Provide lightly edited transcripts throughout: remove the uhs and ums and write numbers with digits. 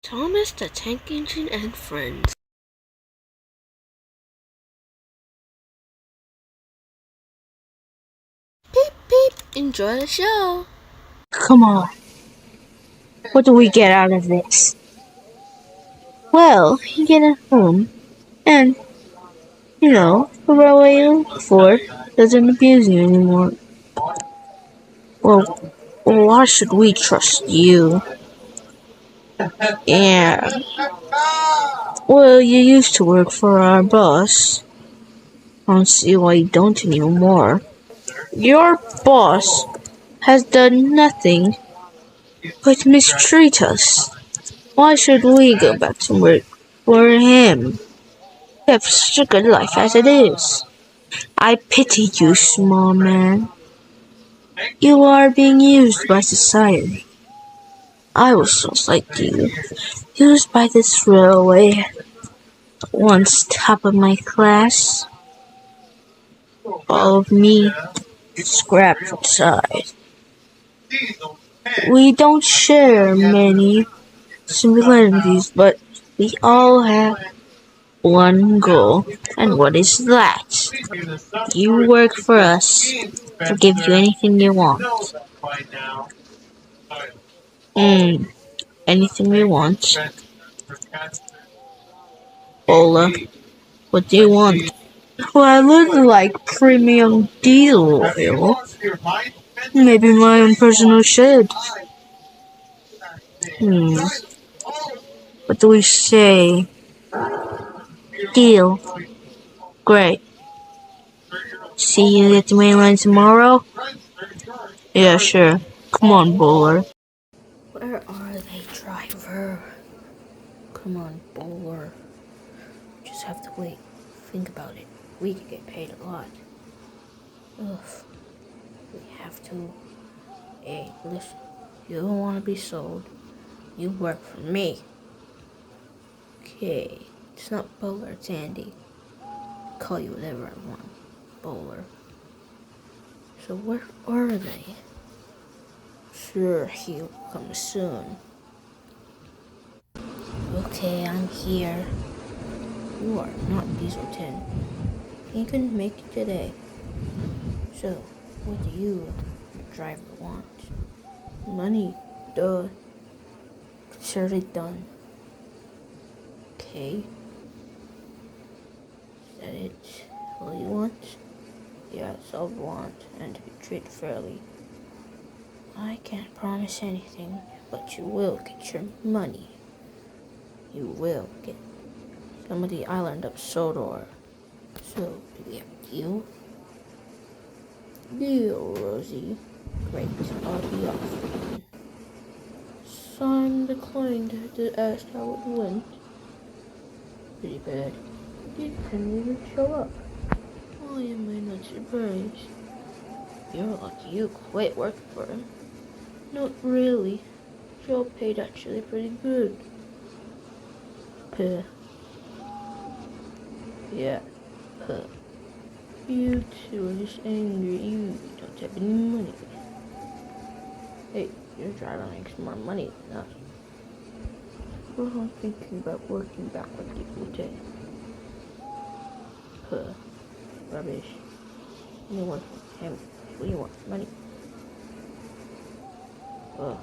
Thomas the Tank Engine and Friends. Beep beep, enjoy the show. Come on. What do we get out of this? Well, you get a home, and, the railway you look for doesn't abuse you anymore. Well, why should we trust you? Yeah. Well, you used to work for our boss. I don't see why you don't anymore. Your boss has done nothing but mistreat us. Why should we go back to work for him? We have such a good life as it is. I pity you, small man. You are being used by society. I was just like you, used by this railway, once top of my class. All of me scrapped inside. We don't share many similarities, but we all have one goal. And what is that? You work for us. We'll give you anything you want. Anything we want. Ola, what do you want? Well, I look like premium diesel oil. Maybe my own personal shed. What do we say? Deal. Great. See you at the main line tomorrow? Yeah, sure. Come on, Bowler. Where are they, driver? Come on, bowler. Just have to wait. Think about it. We could get paid a lot. Ugh. We have to. Hey, listen. You don't want to be sold. You work for me. Okay. It's not Bowler, it's Andy. Call you whatever I want. Bowler. So where are they? Sure, he'll come soon. Okay, I'm here. You are not Diesel 10. He couldn't make it today. So, what do you, driver, want? Money, duh. Surely done. Okay. Is that it? All you want? Yeah, it's all I want, and to be treated fairly. I can't promise anything, but you will get your money. You will get some of the island of Sodor. So, do we have a deal? Deal, Rosie. Great, I'll be off. Simon declined to ask how it went. Pretty bad. He didn't even show up. Why am I not surprised? You're lucky you quit working for him. Not really. Job paid actually pretty good. Puh. Yeah. Puh. You two are just angry you don't have any money. Hey, your driver makes more money than us. Well, I'm thinking about working back with you today. Puh. Rubbish. Anyone from him. What do you want? Money? Ugh.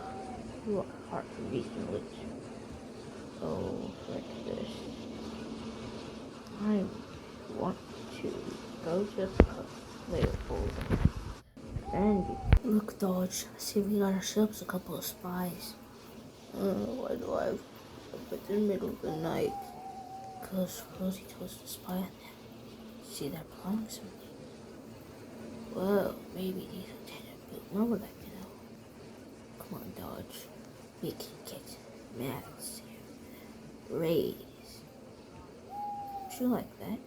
You are hard to reason with. Oh, like this. I want to go to the player folder. And look, Dodge. See, we got ourselves a couple of spies. Why do I up at the middle of the night? Because Rosie told us to spy on them. See, they're plotting something. Well, maybe these lieutenant Bill know that, Come on, Dodge. We can get Max here. Raise. Don't you like that?